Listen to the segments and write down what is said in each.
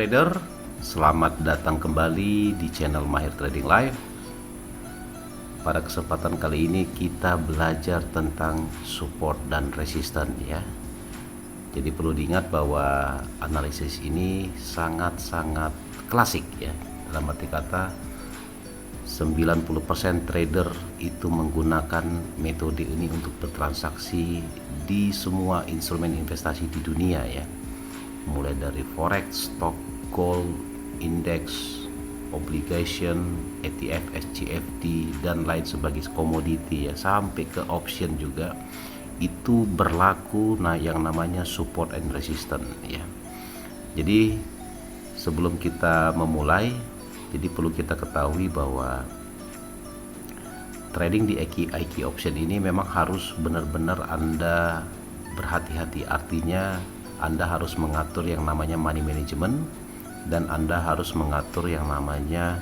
trader, selamat datang kembali di channel Mahir Trading Live. Pada kesempatan kali ini kita belajar tentang support dan resisten ya. Jadi perlu diingat bahwa analisis ini sangat-sangat klasik ya. Dalam arti kata 90% trader itu menggunakan metode ini untuk bertransaksi di semua instrumen investasi di dunia ya. Mulai dari forex, stock, gold, index, obligation, ETF, SCFD dan lain sebagai komoditi ya, sampai ke option juga itu berlaku yang namanya support and resistance ya. Jadi sebelum kita memulai, jadi perlu kita ketahui bahwa trading di IQ option ini memang harus benar-benar Anda berhati-hati. Artinya Anda harus mengatur yang namanya money management dan Anda harus mengatur yang namanya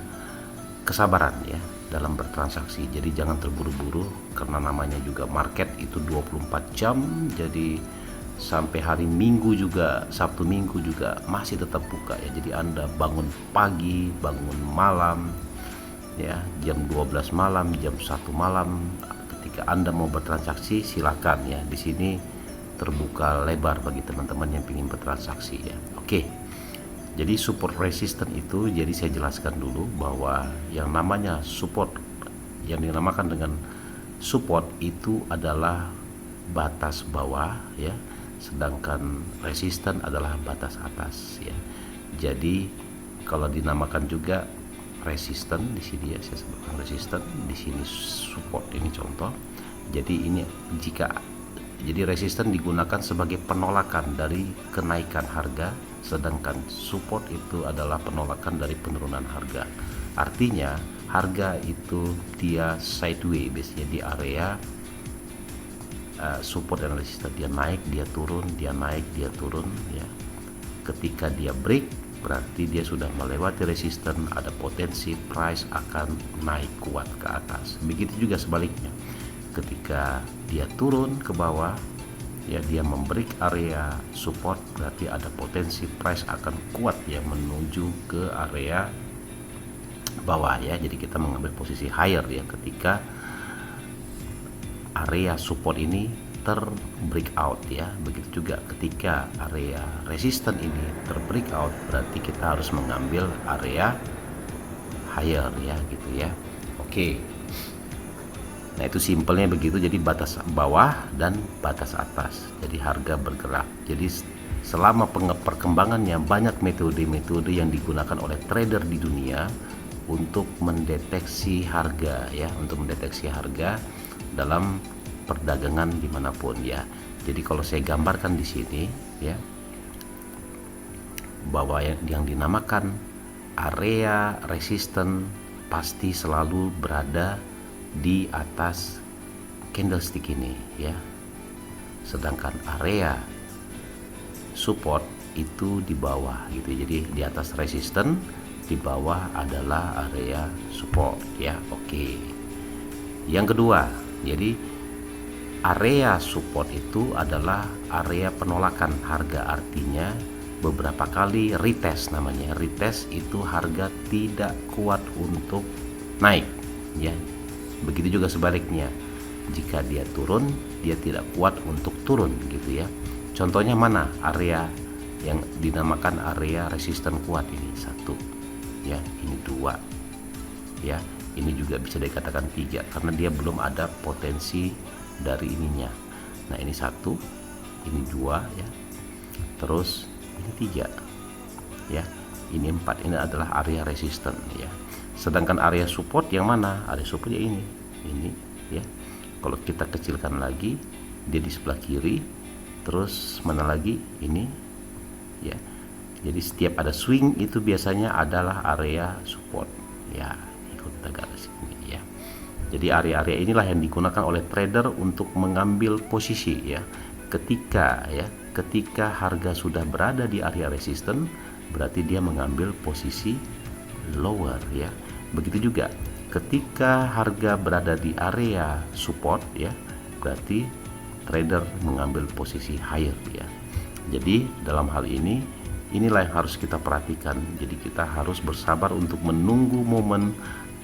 kesabaran ya dalam bertransaksi. Jadi jangan terburu-buru, karena namanya juga market itu 24 jam. Jadi sampai hari Minggu juga, Sabtu Minggu juga masih tetap buka ya. Jadi Anda bangun pagi, bangun malam ya, jam 12 malam, jam 1 malam, ketika Anda mau bertransaksi silakan ya. Di sini terbuka lebar bagi teman-teman yang ingin bertransaksi ya. Oke. Jadi support resistance itu, jadi saya jelaskan dulu bahwa yang namanya support, yang dinamakan dengan support itu adalah batas bawah ya, sedangkan resistance adalah batas atas ya. Jadi kalau dinamakan juga resistance di sini ya, saya sebutkan resistance, di sini support, ini contoh. Jadi ini jadi resistance digunakan sebagai penolakan dari kenaikan harga, sedangkan support itu adalah penolakan dari penurunan harga. Artinya harga itu dia sideways biasanya di area support dan resistance, dia naik, dia turun, dia naik, dia turun ya. Ketika dia break berarti dia sudah melewati resistance, ada potensi price akan naik kuat ke atas. Begitu juga sebaliknya, ketika dia turun ke bawah ya, dia membreak area support, berarti ada potensi price akan kuat ya menuju ke area bawah ya. Jadi kita mengambil posisi higher ya ketika area support ini breakout ya. Begitu juga ketika area resistance ini breakout, berarti kita harus mengambil area higher ya gitu ya. Oke. Nah itu simpelnya begitu. Jadi batas bawah dan batas atas, jadi harga bergerak. Jadi selama perkembangannya banyak metode-metode yang digunakan oleh trader di dunia untuk mendeteksi harga ya, untuk mendeteksi harga dalam perdagangan dimanapun ya. Jadi kalau saya gambarkan di sini ya, bahwa yang dinamakan area resistance pasti selalu berada di atas candlestick ini ya, sedangkan area support itu di bawah gitu. Jadi di atas resistance, di bawah adalah area support ya. Oke. Yang kedua, jadi area support itu adalah area penolakan harga. Artinya beberapa kali retest, namanya retest itu harga tidak kuat untuk naik ya. Begitu juga sebaliknya, jika dia turun dia tidak kuat untuk turun gitu ya. Contohnya mana area yang dinamakan area resisten kuat? Ini 1 ya, ini 2 ya, ini juga bisa dikatakan 3 karena dia belum ada potensi dari ininya. Nah ini 1, ini 2 ya, terus ini 3 ya, ini 4. Ini adalah area resisten ya. Sedangkan area support yang mana? Area support ya ini ya. Kalau kita kecilkan lagi, dia di sebelah kiri. Terus mana lagi? Ini ya. Jadi setiap ada swing itu biasanya adalah area support ya. Ikut garis ini ya. Jadi area-area inilah yang digunakan oleh trader untuk mengambil posisi ya. Ketika harga sudah berada di area resisten, berarti dia mengambil posisi lower ya. Begitu juga ketika harga berada di area support ya, berarti trader mengambil posisi higher ya. Jadi dalam hal ini inilah yang harus kita perhatikan. Jadi kita harus bersabar untuk menunggu momen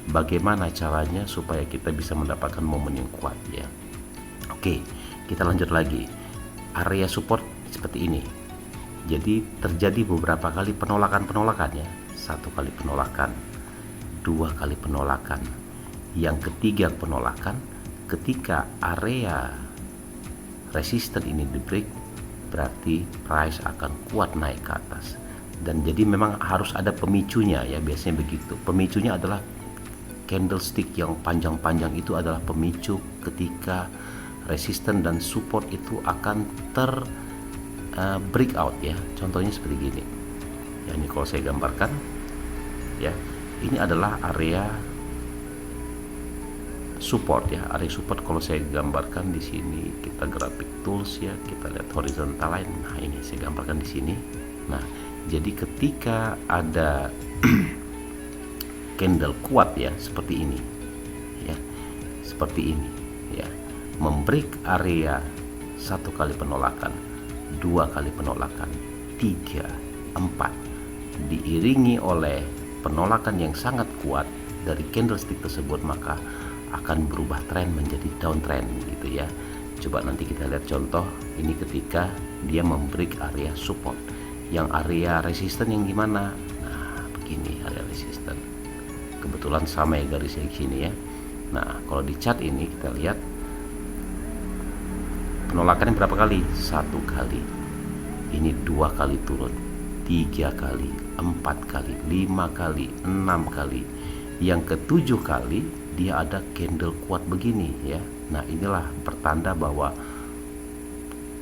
bagaimana caranya supaya kita bisa mendapatkan momen yang kuat ya. Oke, kita lanjut lagi. Area support seperti ini. Jadi terjadi beberapa kali penolakan ya. 1 kali penolakan, 2 kali penolakan. Yang ketiga penolakan ketika area resisten ini di break, berarti price akan kuat naik ke atas. Dan jadi memang harus ada pemicunya ya, biasanya begitu. Pemicunya adalah candlestick yang panjang-panjang, itu adalah pemicu ketika resisten dan support itu akan breakout ya. Contohnya seperti gini ya, ini kalau saya gambarkan ya, ini adalah area support ya. Area support kalau saya gambarkan di sini, kita graphic tools ya, kita lihat horizontal line. Nah, ini saya gambarkan di sini. Nah, jadi ketika ada candle kuat ya, seperti ini ya, seperti ini ya, membreak area 1 kali penolakan, 2 kali penolakan, 3, 4, diiringi oleh penolakan yang sangat kuat dari candlestick tersebut, maka akan berubah tren menjadi downtrend gitu ya. Coba nanti kita lihat contoh ini ketika dia membreak area support. Yang area resisten yang gimana? Nah, begini area resisten. Kebetulan sama ya garisnya di sini ya. Nah, kalau di chart ini kita lihat penolakannya berapa kali? 1 kali. Ini 2 kali turun, 3 kali, 4 kali, 5 kali, 6 kali. Yang ke-7 kali dia ada candle kuat begini ya. Nah, inilah pertanda bahwa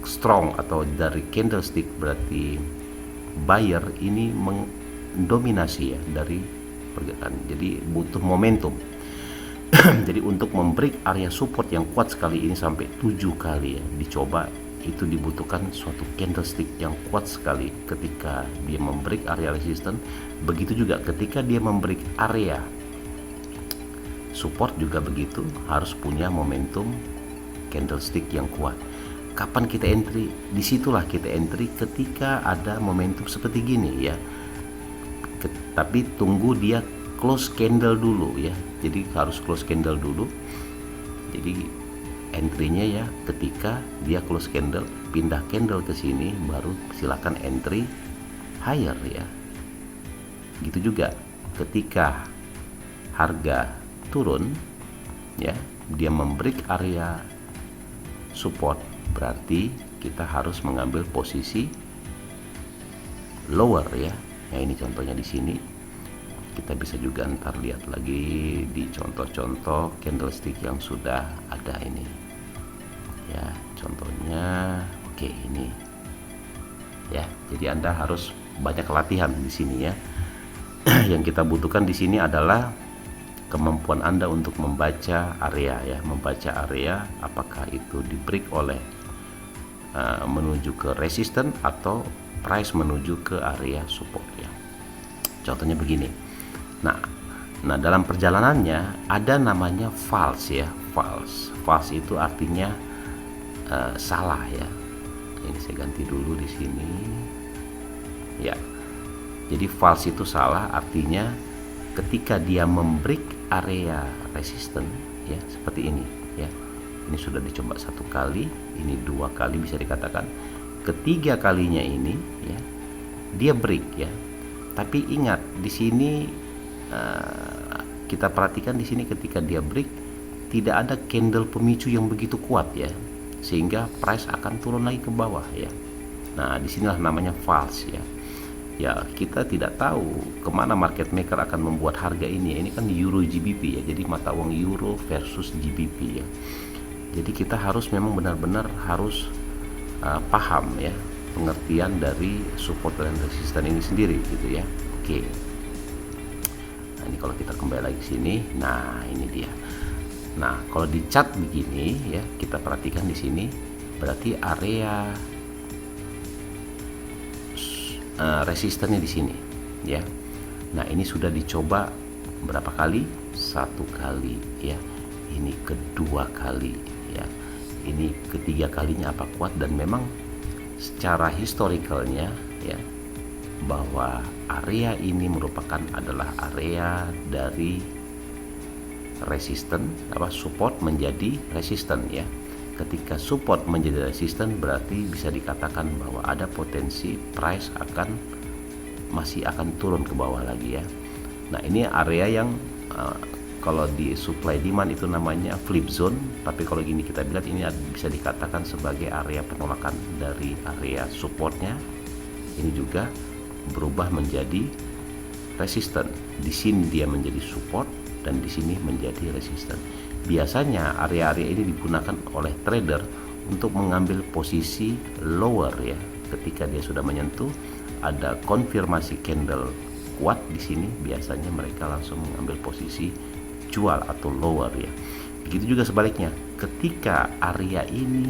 strong atau dari candlestick, berarti buyer ini mendominasi ya dari pergerakan. Jadi butuh momentum. Jadi untuk membreak area support yang kuat sekali ini sampai 7 kali ya dicoba, itu dibutuhkan suatu candlestick yang kuat sekali ketika dia membreak area resistance. Begitu juga ketika dia membreak area support juga begitu, harus punya momentum candlestick yang kuat. Kapan kita entry? Disitulah kita entry ketika ada momentum seperti gini ya. Tapi tunggu dia close candle dulu ya. Jadi harus close candle dulu. Jadi entry-nya ya ketika dia close candle, pindah candle ke sini, baru silakan entry higher ya. Gitu juga ketika harga turun ya, dia membreak area support, berarti kita harus mengambil posisi lower ya. Nah, ini contohnya di sini. Kita bisa juga ntar lihat lagi di contoh-contoh candlestick yang sudah ada ini ya. Contohnya oke, ini ya. Jadi Anda harus banyak latihan di sini ya. Yang kita butuhkan di sini adalah kemampuan Anda untuk membaca area ya, membaca area apakah itu di break oleh menuju ke resisten atau price menuju ke area support ya. Contohnya begini. Nah dalam perjalanannya ada namanya false ya. False itu artinya salah ya. Ini saya ganti dulu di sini ya. Jadi false itu salah, artinya ketika dia membreak area resisten ya, seperti ini ya. Ini sudah dicoba 1 kali, ini 2 kali bisa dikatakan. Ketiga kalinya ini ya, dia break ya. Tapi ingat di sini kita perhatikan di sini ketika dia break tidak ada candle pemicu yang begitu kuat ya, sehingga price akan turun lagi ke bawah ya. Nah, disinilah namanya false ya. Ya, kita tidak tahu kemana market maker akan membuat harga ini. Ini kan euro GBP ya, jadi mata uang euro versus GBP ya. Jadi kita harus memang benar-benar harus paham ya pengertian dari support dan resisten ini sendiri gitu ya. Oke. Nah, ini kalau kita kembali lagi sini, nah ini dia. Nah, kalau di chart begini ya, kita perhatikan di sini berarti area resistennya di sini ya. Nah, ini sudah dicoba berapa kali? 1 kali ya. Ini kedua kali ya. Ini ketiga kalinya apa kuat, dan memang secara historicalnya ya, bahwa area ini merupakan adalah area dari support menjadi resisten ya. Ketika support menjadi resisten berarti bisa dikatakan bahwa ada potensi price masih akan turun ke bawah lagi ya. Nah, ini area yang kalau di supply demand itu namanya flip zone, tapi kalau gini kita lihat ini bisa dikatakan sebagai area penolakan dari area supportnya. Ini juga berubah menjadi resisten. Di sini dia menjadi support dan di sini menjadi resisten. Biasanya area-area ini digunakan oleh trader untuk mengambil posisi lower ya. Ketika dia sudah menyentuh ada konfirmasi candle kuat di sini, biasanya mereka langsung mengambil posisi jual atau lower ya. Begitu juga sebaliknya, ketika area ini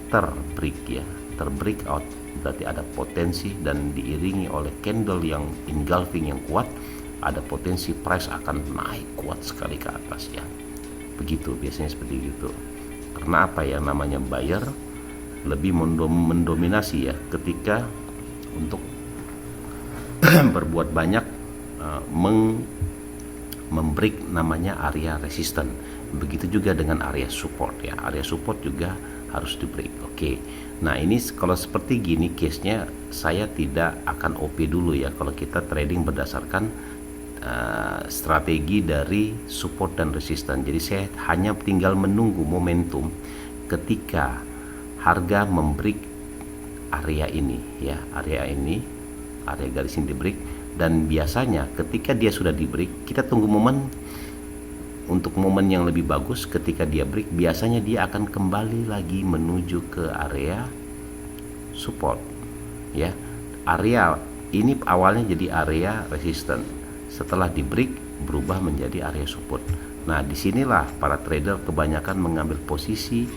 terbreak out, berarti ada potensi dan diiringi oleh candle yang engulfing yang kuat, ada potensi price akan naik kuat sekali ke atas ya. Begitu biasanya seperti itu. Karena apa ya, namanya buyer lebih mendominasi ya ketika untuk berbuat banyak membreak namanya area resisten. Begitu juga dengan area support ya. Area support juga harus di break. Oke. Nah, ini kalau seperti gini case-nya saya tidak akan OP dulu ya kalau kita trading berdasarkan strategi dari support dan resisten. Jadi saya hanya tinggal menunggu momentum ketika harga membreak area ini ya, area garis ini di break. Dan biasanya ketika dia sudah di break, kita tunggu momen yang lebih bagus. Ketika dia break, biasanya dia akan kembali lagi menuju ke area support ya. Area ini awalnya jadi area resisten, setelah di break berubah menjadi area support. Nah, disinilah para trader kebanyakan mengambil posisi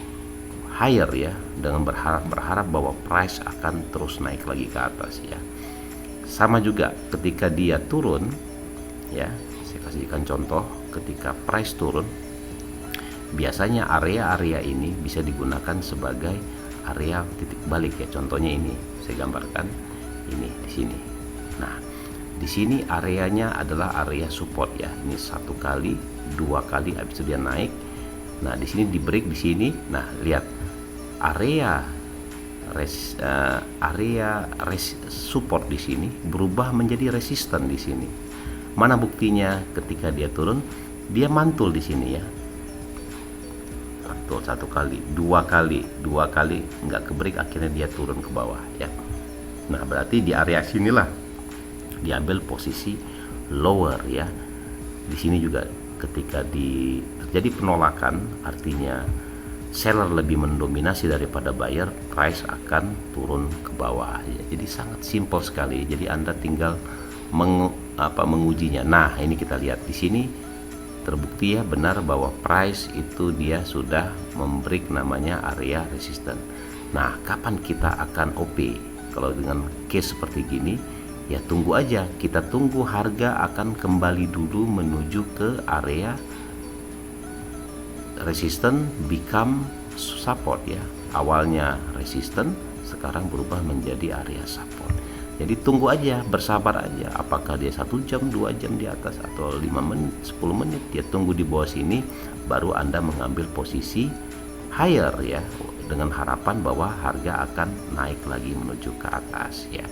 higher ya, dengan berharap bahwa price akan terus naik lagi ke atas ya. Sama juga ketika dia turun ya, saya kasihkan contoh, ketika price turun biasanya area-area ini bisa digunakan sebagai area titik balik ya. Contohnya ini saya gambarkan ini di sini. Nah, di sini areanya adalah area support ya. Ini 1 kali, 2 kali habis itu dia naik. Nah, di sini di break di sini. Nah, lihat area support di sini berubah menjadi resisten di sini. Mana buktinya? Ketika dia turun, dia mantul di sini ya. Mantul 1 kali, 2 kali nggak ke break, akhirnya dia turun ke bawah ya. Nah, berarti di area sinilah diambil posisi lower ya. Di sini juga ketika terjadi penolakan, artinya seller lebih mendominasi daripada buyer, price akan turun ke bawah ya. Jadi sangat simpel sekali. Jadi Anda tinggal mengujinya. Nah, ini kita lihat di sini terbukti ya, benar bahwa price itu dia sudah membreak namanya area resisten. Nah, kapan kita akan OP? Kalau dengan case seperti gini ya, tunggu aja, kita tunggu harga akan kembali dulu menuju ke area resisten become support ya. Awalnya resisten, sekarang berubah menjadi area support. Jadi tunggu aja, bersabar aja, apakah dia 1 jam, 2 jam di atas atau 5 menit, 10 menit, dia tunggu di bawah sini, baru Anda mengambil posisi higher ya, dengan harapan bahwa harga akan naik lagi menuju ke atas ya.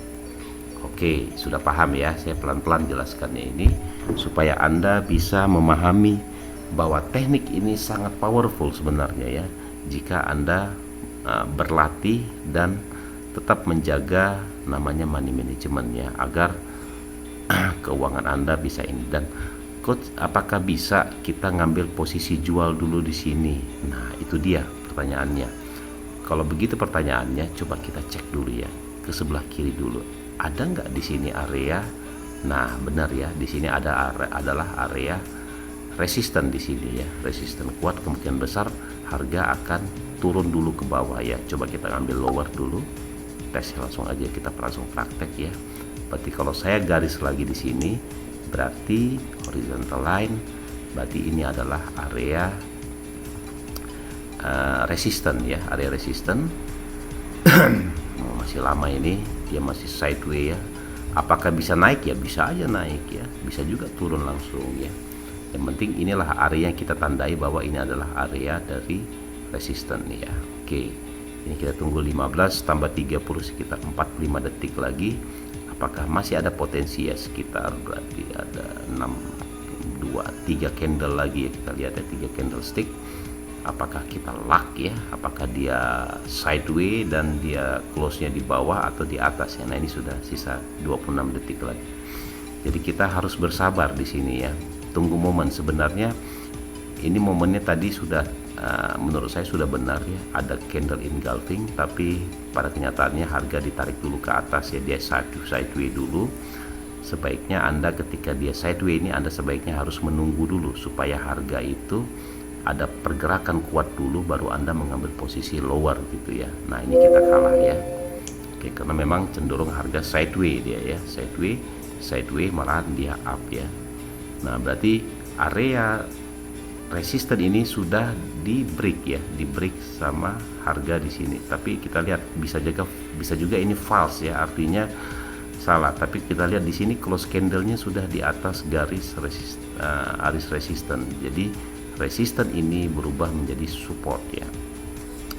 Oke, sudah paham ya? Saya pelan-pelan jelaskannya ini supaya Anda bisa memahami bahwa teknik ini sangat powerful sebenarnya ya, jika Anda berlatih dan tetap menjaga namanya money management-nya agar keuangan Anda bisa ini. Dan coach, apakah bisa kita ngambil posisi jual dulu di sini? Nah, itu dia pertanyaannya. Kalau begitu pertanyaannya, coba kita cek dulu ya ke sebelah kiri dulu. Ada nggak di sini area? Nah, benar ya, di sini adalah area resisten di sini ya. Resisten kuat, kemungkinan besar harga akan turun dulu ke bawah ya. Coba kita ambil lower dulu. Tes langsung aja, kita langsung praktek ya. Berarti kalau saya garis lagi di sini, berarti horizontal line, berarti ini adalah area resisten ya, area resisten. Masih lama ini, dia masih sideways ya, Apakah bisa naik? Ya bisa aja naik ya, bisa juga turun langsung ya. Yang penting inilah area yang kita tandai bahwa ini adalah area dari resisten ya. Oke, ini kita tunggu 15 tambah 30 sekitar 45 detik lagi. Apakah masih ada potensi ya, sekitar berarti ada 6, 2, 3 candle lagi ya, kita lihat ya, 3 candlestick. Apakah kita lock ya, apakah dia sideways dan dia close-nya di bawah atau di atas ya. Nah ini sudah sisa 26 detik lagi, jadi kita harus bersabar di sini ya, tunggu momen. Sebenarnya ini momennya tadi sudah menurut saya sudah benar ya, ada candle engulfing, tapi pada kenyataannya harga ditarik dulu ke atas ya, dia sideways dulu. Sebaiknya Anda ketika dia sideways ini, Anda sebaiknya harus menunggu dulu supaya harga itu ada pergerakan kuat dulu, baru Anda mengambil posisi lower gitu ya. Nah ini kita kalah ya. Oke, karena memang cenderung harga sideways dia ya, sideways malahan dia up ya. Nah berarti area resisten ini sudah di break ya, di break sama harga di sini. Tapi kita lihat bisa juga ini false ya, artinya salah. Tapi kita lihat di sini close candlenya sudah di atas garis resisten. Jadi resisten ini berubah menjadi support ya.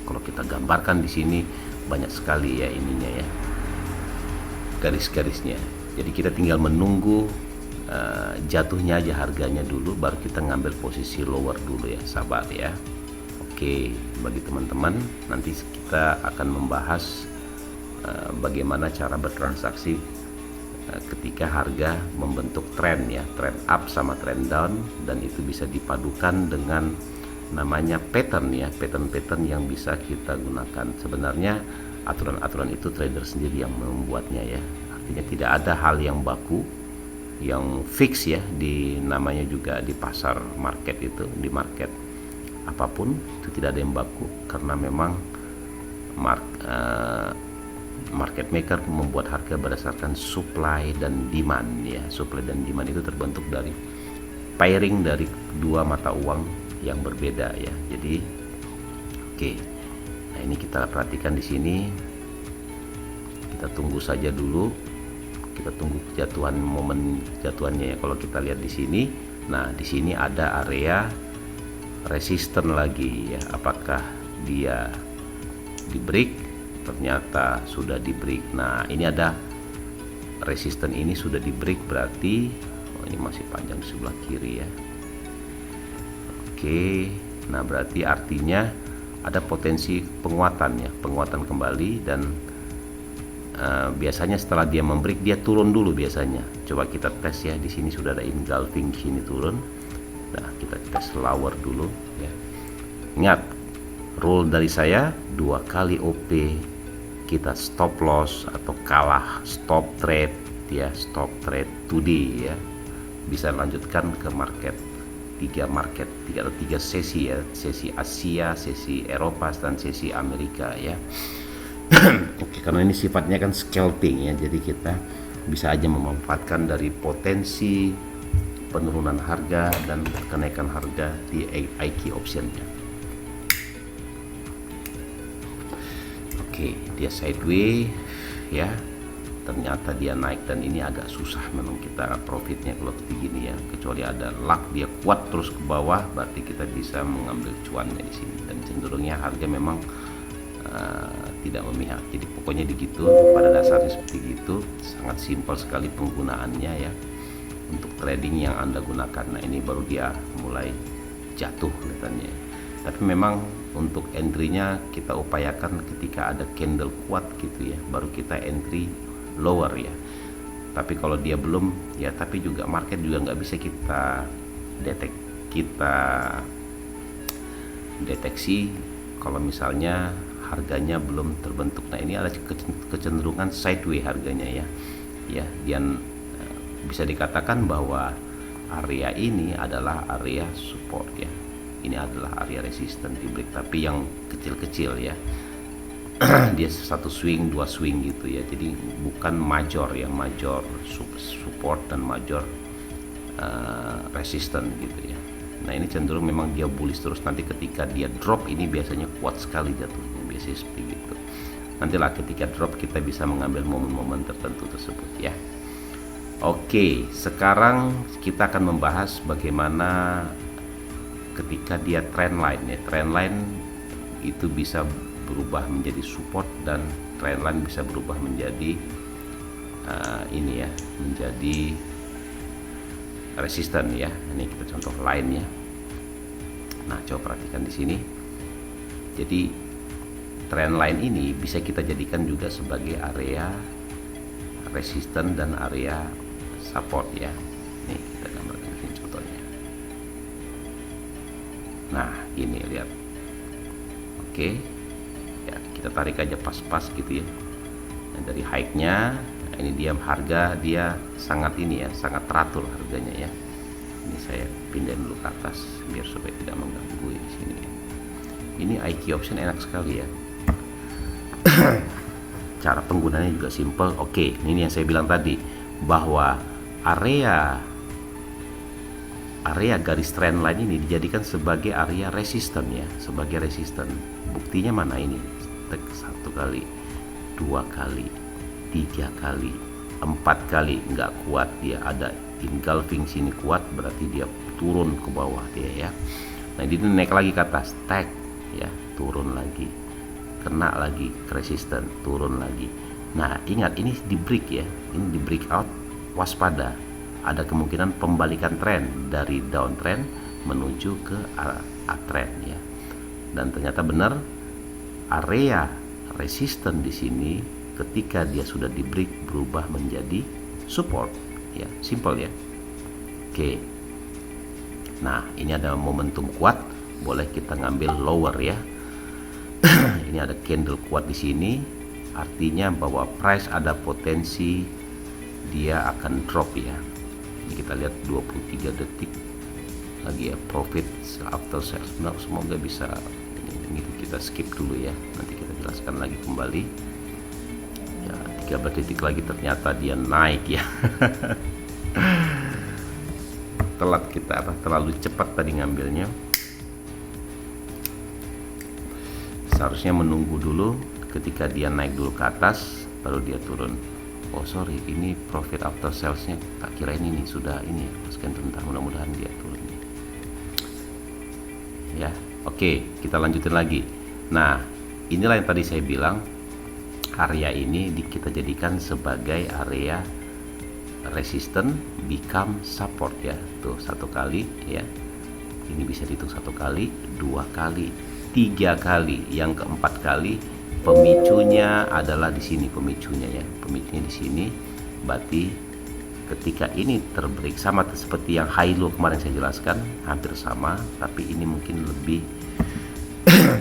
Kalau kita gambarkan di sini banyak sekali ya ininya ya, garis-garisnya. Jadi kita tinggal menunggu jatuhnya aja harganya dulu, baru kita ngambil posisi lower dulu ya, sabar ya. Oke, bagi teman-teman nanti kita akan membahas bagaimana cara bertransaksi ketika harga membentuk tren ya, tren up sama tren down, dan itu bisa dipadukan dengan namanya pattern ya, pattern yang bisa kita gunakan. Sebenarnya aturan-aturan itu trader sendiri yang membuatnya ya, artinya tidak ada hal yang baku, yang fix ya, di namanya juga di pasar market itu, di market apapun itu tidak ada yang baku, karena memang market maker membuat harga berdasarkan supply dan demand ya. Supply dan demand itu terbentuk dari pairing dari dua mata uang yang berbeda ya. Jadi oke. Nah, ini kita perhatikan di sini. Kita tunggu saja dulu. Kita tunggu kejatuhan, momen jatuhannya ya. Kalau kita lihat di sini, nah di sini ada area resisten lagi ya. Apakah dia di break? Ternyata sudah di break. Nah ini ada resisten, ini sudah di break, berarti ini masih panjang di sebelah kiri ya. Oke, nah berarti artinya ada potensi penguatan ya, penguatan kembali. Dan biasanya setelah dia membreak dia turun dulu biasanya. Coba kita tes ya, di sini sudah ada engulfing, di sini turun. Nah kita tes lower dulu ya. Ingat rule dari saya, 2 kali OP kita stop loss atau kalah, stop trade ya, stop trade today ya, bisa lanjutkan ke market 3 atau 3 sesi ya, sesi Asia, sesi Eropa, dan sesi Amerika ya. Oke, karena ini sifatnya kan scalping ya, jadi kita bisa aja memanfaatkan dari potensi penurunan harga dan kenaikan harga di IQ optionnya. Oke, dia sideways ya, ternyata dia naik, dan ini agak susah memang kita profitnya kalau begini ya, kecuali ada luck dia kuat terus ke bawah, berarti kita bisa mengambil cuannya di sini. Dan cenderungnya harga memang tidak memihak. Jadi pokoknya begitu, pada dasarnya seperti itu, sangat simpel sekali penggunaannya ya untuk trading yang Anda gunakan. Nah ini baru dia mulai jatuh kelihatannya. Tapi memang untuk entry-nya kita upayakan ketika ada candle kuat gitu ya, baru kita entry lower ya. Tapi kalau dia belum ya, tapi juga market juga nggak bisa kita deteksi kalau misalnya harganya belum terbentuk. Nah ini ada kecenderungan sideways harganya ya, dan bisa dikatakan bahwa area ini adalah area support ya. Ini adalah area resisten di break, tapi yang kecil-kecil ya. Dia satu swing, 2 swing gitu ya. Jadi bukan major ya, major support dan major resisten gitu ya. Nah ini cenderung memang dia bullish terus. Nanti ketika dia drop ini biasanya kuat sekali jatuhnya, biasanya seperti itu. Nantilah ketika drop kita bisa mengambil momen-momen tertentu tersebut ya. Oke, sekarang kita akan membahas bagaimana ketika dia trendline ya. Trendline itu bisa berubah menjadi support dan trendline bisa berubah menjadi ini ya, menjadi resisten ya. Ini kita contoh lainnya. Nah, coba perhatikan di sini. Jadi trendline ini bisa kita jadikan juga sebagai area resisten dan area support ya. Nih kita gambarkan ini contohnya. Nah, ini lihat. Oke. Ya, kita tarik aja pas-pas gitu ya. Nah, dari high-nya, ini dia harga dia sangat ini ya, sangat teratur harganya ya. Ini saya pindahin dulu ke atas biar supaya tidak mengganggu di sini. Ini IQ option enak sekali ya. Cara penggunaannya juga simple. Oke, ini yang saya bilang tadi bahwa area garis trendline ini dijadikan sebagai area resisten ya, sebagai resisten. Buktinya mana ini? Satu kali, dua kali, tiga kali, 4 kali nggak kuat, dia ada engulfing sini kuat, berarti dia turun ke bawah dia ya. Nah, ini naik lagi ke atas, tag ya, turun lagi, kena lagi ke resisten, turun lagi. Nah, ingat ini di break ya, ini di breakout, waspada, ada kemungkinan pembalikan tren dari downtrend menuju ke uptrend ya. Dan ternyata benar, area resisten di sini ketika dia sudah di break berubah menjadi support ya, simple ya. Oke. Nah, ini ada momentum kuat, boleh kita ngambil lower ya. Ini ada candle kuat di sini, artinya bahwa price ada potensi dia akan drop ya. Ini kita lihat 23 detik lagi ya, profit after sales. Nah, semoga bisa ini kita skip dulu ya, nanti kita jelaskan lagi kembali ya. 13 detik lagi ternyata dia naik ya. Telat kita, terlalu cepat tadi ngambilnya. Seharusnya menunggu dulu ketika dia naik dulu ke atas baru dia turun. Oh sorry, ini profit after salesnya tak kirain ini sudah ini ya, sekian sebentar, mudah-mudahan dia turun ya. Oke, kita lanjutin lagi. Nah, inilah yang tadi saya bilang, area ini kita jadikan sebagai area resisten become support ya. Tuh, satu kali ya, ini bisa dihitung satu kali, dua kali, tiga kali, yang keempat kali. Pemicunya adalah di sini, pemicunya ya, pemicunya di sini. Berarti ketika ini terbreak, sama seperti yang high low kemarin saya jelaskan, hampir sama, tapi ini mungkin lebih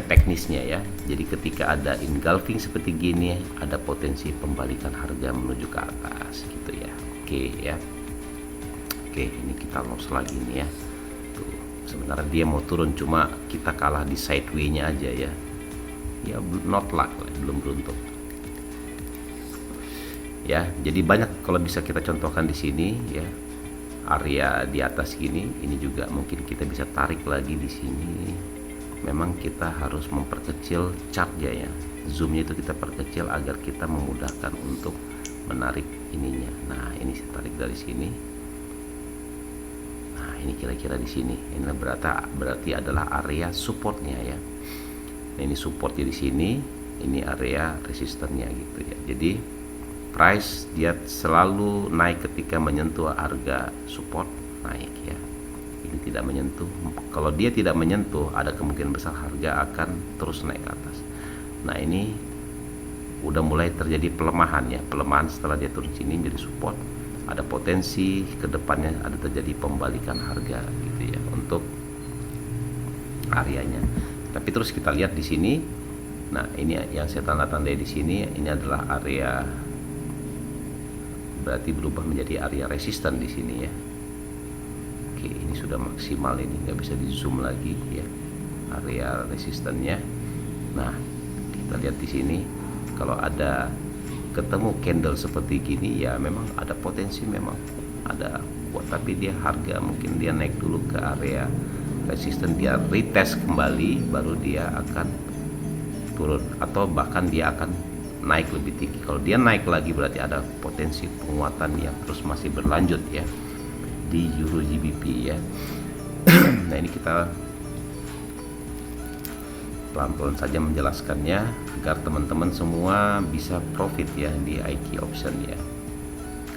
teknisnya ya. Jadi ketika ada engulfing seperti gini, ada potensi pembalikan harga menuju ke atas gitu ya. Oke ya. Oke, ini kita loss lagi nih ya. Tuh, sebenarnya dia mau turun, cuma kita kalah di sideway-nya aja ya. Ya, not luck, belum beruntung. Ya, jadi banyak kalau bisa kita contohkan di sini ya. Area di atas gini, ini juga mungkin kita bisa tarik lagi di sini. Memang kita harus memperkecil chartnya ya. Zoomnya itu kita perkecil agar kita memudahkan untuk menarik ininya. Nah, ini saya tarik dari sini. Nah, ini kira-kira di sini. Ini berarti adalah area supportnya ya. Nah, ini supportnya di sini, ini area resistennya gitu ya. Jadi price dia selalu naik ketika menyentuh harga support, naik ya. Ini tidak menyentuh. Kalau dia tidak menyentuh, ada kemungkinan besar harga akan terus naik ke atas. Nah, ini udah mulai terjadi pelemahan ya, pelemahan setelah dia turun sini menjadi support. Ada potensi kedepannya ada terjadi pembalikan harga gitu ya untuk areanya. Tapi terus kita lihat di sini. Nah, ini yang saya tanda-tandai di sini, ini adalah area, berarti berubah menjadi area resisten di sini ya. Oke, ini sudah maksimal, ini nggak bisa di zoom lagi ya, area resistennya. Nah, kita lihat di sini, kalau ada ketemu candle seperti gini ya, memang ada potensi, memang ada kuat, tapi dia harga mungkin dia naik dulu ke area resisten, dia retest kembali, baru dia akan turun, atau bahkan dia akan naik lebih tinggi. Kalau dia naik lagi berarti ada potensi penguatan yang terus masih berlanjut ya di Euro GBP ya. Nah ini kita pelan-pelan saja menjelaskannya agar teman-teman semua bisa profit ya di IQ option ya.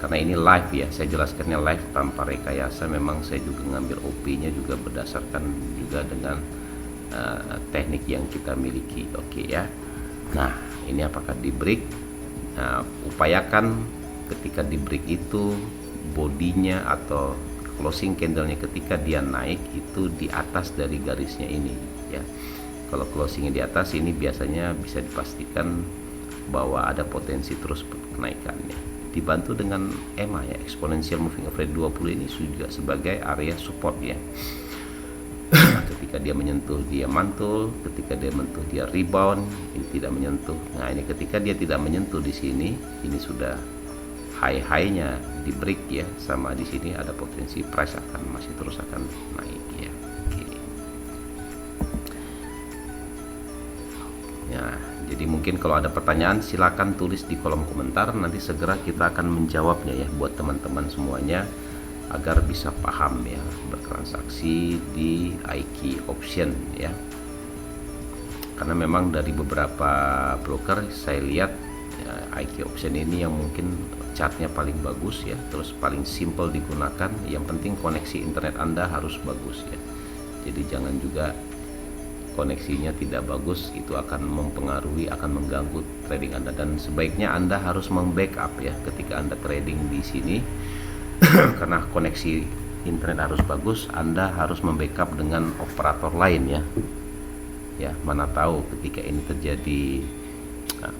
Karena ini live ya, saya jelaskannya live tanpa rekayasa. Memang saya juga ngambil OP-nya juga berdasarkan juga dengan teknik yang kita miliki. Oke ya. Nah ini apakah di break? Nah, upayakan ketika di break itu bodinya atau closing candlenya ketika dia naik itu di atas dari garisnya ini ya. Kalau closingnya di atas ini biasanya bisa dipastikan bahwa ada potensi terus kenaikannya. Dibantu dengan EMA ya, exponential moving average 20 ini juga sebagai area support ya. Ketika dia menyentuh dia mantul, ketika dia menyentuh dia rebound, ini tidak menyentuh. Nah ini ketika dia tidak menyentuh di sini, ini sudah high-nya di break ya, sama di sini ada potensi price akan masih terus akan naik ya. Oke. Ya, jadi mungkin kalau ada pertanyaan silakan tulis di kolom komentar, nanti segera kita akan menjawabnya ya buat teman-teman semuanya agar bisa paham ya bertransaksi di IQ option ya. Karena memang dari beberapa broker saya lihat ya, IQ option ini yang mungkin chartnya paling bagus ya, terus paling simple digunakan. Yang penting koneksi internet Anda harus bagus ya. Jadi jangan juga koneksinya tidak bagus, itu akan mempengaruhi, akan mengganggu trading Anda. Dan sebaiknya Anda harus membackup ya ketika Anda trading di sini. Karena koneksi internet harus bagus, Anda harus membackup dengan operator lain ya. Ya, mana tahu ketika ini terjadi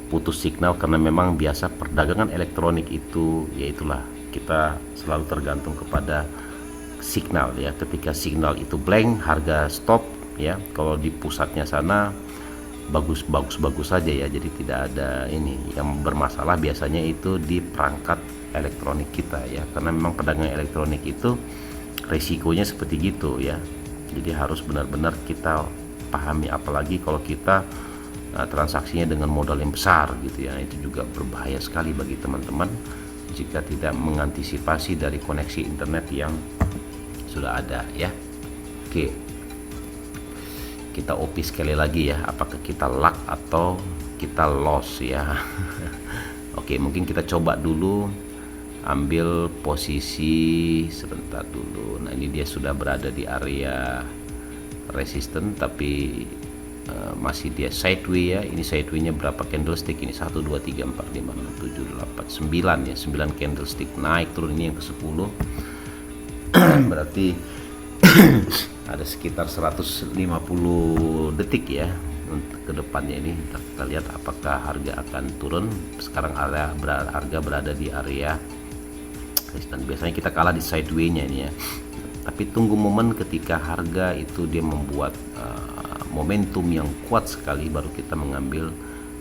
putus signal, karena memang biasa perdagangan elektronik itu ya itulah, kita selalu tergantung kepada signal ya. Ketika signal itu blank, harga stop ya. Kalau di pusatnya sana bagus saja ya, jadi tidak ada ini. Yang bermasalah biasanya itu di perangkat elektronik kita ya, karena memang perdagangan elektronik itu resikonya seperti gitu ya. Jadi harus benar-benar kita pahami, apalagi kalau kita transaksinya dengan modal yang besar gitu ya. Itu juga berbahaya sekali bagi teman-teman jika tidak mengantisipasi dari koneksi internet yang sudah ada ya. Oke, kita OP sekali lagi ya, apakah kita luck atau kita loss ya. Oke, mungkin kita coba dulu ambil posisi sebentar dulu. Nah ini dia sudah berada di area resisten, tapi masih dia sideway ya. Ini sideway-nya berapa candlestick ini? 1 2 3 4 5 6 7 8 9 ya, 9 candlestick naik turun. Ini yang ke-10. Berarti ada sekitar 150 detik ya untuk ke depannya. Ini kita lihat apakah harga akan turun. Sekarang harga berada di area resisten. Biasanya kita kalah di sideway-nya ini ya. Tapi tunggu momen ketika harga itu dia membuat momentum yang kuat sekali, baru kita mengambil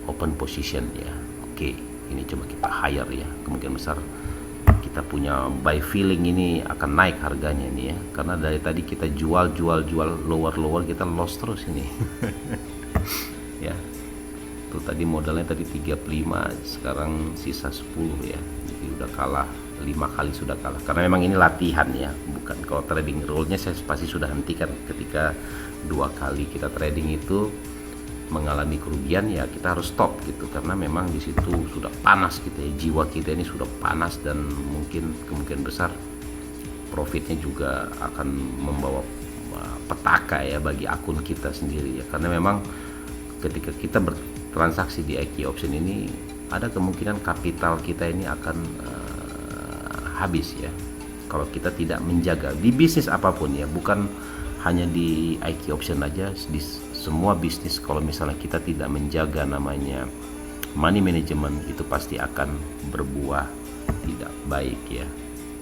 open position ya. Oke, ini coba kita higher ya. Kemungkinan besar kita punya buy feeling ini akan naik harganya ini ya. Karena dari tadi kita jual lower kita loss terus ini. Ya. Tuh tadi modalnya tadi 35, sekarang sisa 10 ya. Jadi udah kalah 5 kali, sudah kalah. Karena memang ini latihan ya, bukan kalau trading rule-nya saya pasti sudah hentikan ketika 2 kali kita trading itu mengalami kerugian ya, kita harus stop gitu. Karena memang di situ sudah panas gitu ya, jiwa kita ini sudah panas, dan mungkin kemungkinan besar profitnya juga akan membawa petaka ya bagi akun kita sendiri ya. Karena memang ketika kita bertransaksi di IQ option ini ada kemungkinan kapital kita ini akan habis ya kalau kita tidak menjaga di bisnis apapun ya, bukan hanya di IQ option aja, di semua bisnis. Kalau misalnya kita tidak menjaga namanya money management, itu pasti akan berbuah tidak baik ya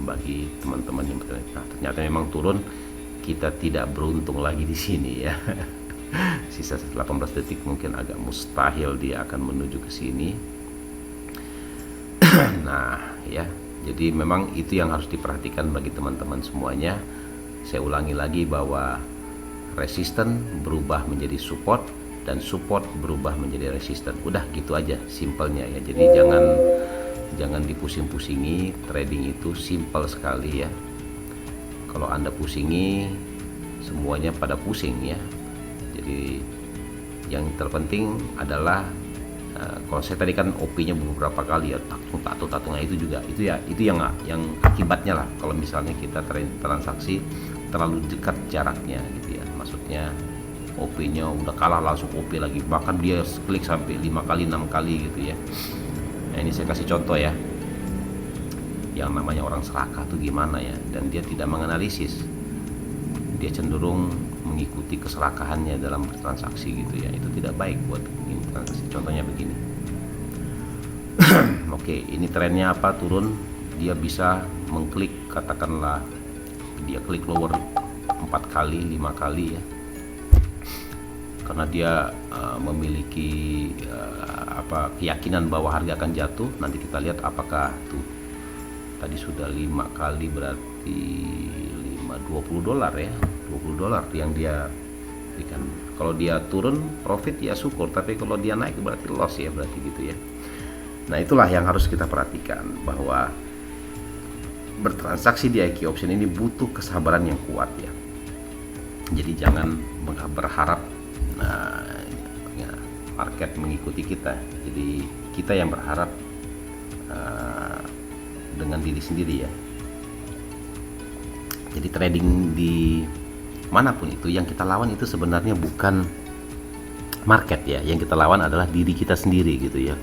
bagi teman-teman yang bertanya. Nah, ternyata memang turun, kita tidak beruntung lagi di sini ya. Sisa 18 detik mungkin agak mustahil dia akan menuju ke sini. Nah ya, jadi memang itu yang harus diperhatikan bagi teman-teman semuanya. Saya ulangi lagi bahwa resisten berubah menjadi support, dan support berubah menjadi resisten. Udah gitu aja simpelnya ya. Jadi jangan dipusing-pusingi. Trading itu simpel sekali ya. Kalau Anda pusingi, semuanya pada pusing ya. Jadi yang terpenting adalah kalau saya tadi kan OP-nya beberapa kali ya, tatung itu juga itu yang akibatnya lah kalau misalnya kita transaksi terlalu dekat jaraknya gitu ya. Maksudnya OP-nya udah kalah langsung OP lagi, bahkan dia klik sampai 5 kali 6 kali gitu ya. Nah ini saya kasih contoh ya, yang namanya orang serakah tuh gimana ya, dan dia tidak menganalisis, dia cenderung mengikuti keserakahannya dalam bertransaksi gitu ya. Itu tidak baik buat transaksi. Contohnya begini. Oke, ini trennya apa, turun, dia bisa mengklik, katakanlah dia klik lower 4 kali 5 kali ya, karena dia memiliki keyakinan bahwa harga akan jatuh. Nanti kita lihat apakah tuh tadi sudah 5 kali, berarti $20 ya, $20 yang dia berikan. Kalau dia turun profit ya syukur, tapi kalau dia naik berarti loss ya, berarti gitu ya. Nah itulah yang harus kita perhatikan, bahwa bertransaksi di IQ option ini butuh kesabaran yang kuat ya. Jadi jangan berharap market mengikuti kita. Jadi kita yang berharap dengan diri sendiri ya. Jadi trading di manapun itu, yang kita lawan itu sebenarnya bukan market ya, yang kita lawan adalah diri kita sendiri gitu ya.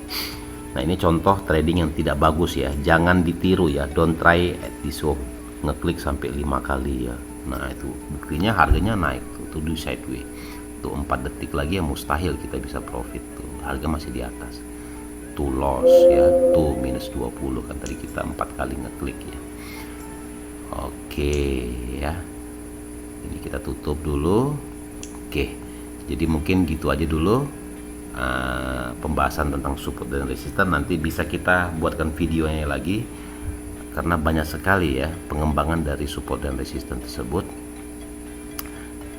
Nah ini contoh trading yang tidak bagus ya, jangan ditiru ya, don't try at this way, ngeklik sampai 5 kali ya. Nah itu buktinya harganya naik tuh di sideways tuh, 4 detik lagi ya mustahil kita bisa profit tuh, harga masih di atas tuh, loss ya, tuh minus 20 kan tadi kita 4 kali ngeklik ya. Oke ya, ini kita tutup dulu. Oke, jadi mungkin gitu aja dulu pembahasan tentang support dan resisten. Nanti bisa kita buatkan videonya lagi, karena banyak sekali ya pengembangan dari support dan resisten tersebut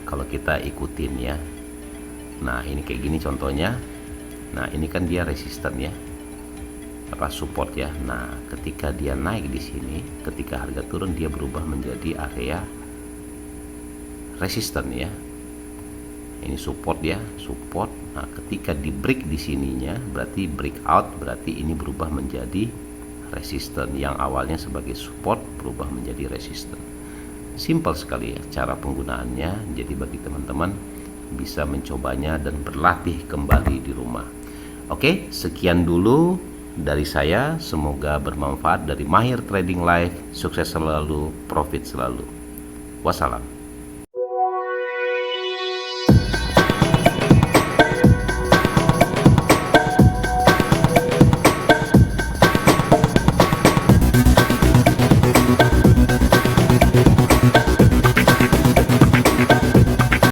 kalau kita ikutin ya. Nah ini kayak gini contohnya. Nah ini kan dia resisten ya, support ya. Nah ketika dia naik di sini, ketika harga turun dia berubah menjadi area resisten ya. Ini support ya, support. Nah ketika di break di sininya, berarti breakout, berarti ini berubah menjadi resisten. Yang awalnya sebagai support berubah menjadi resisten. Simple sekali ya cara penggunaannya. Jadi bagi teman-teman bisa mencobanya dan berlatih kembali di rumah. Oke, sekian dulu dari saya. Semoga bermanfaat. Dari Mahir Trading Live, sukses selalu, profit selalu. Wassalam.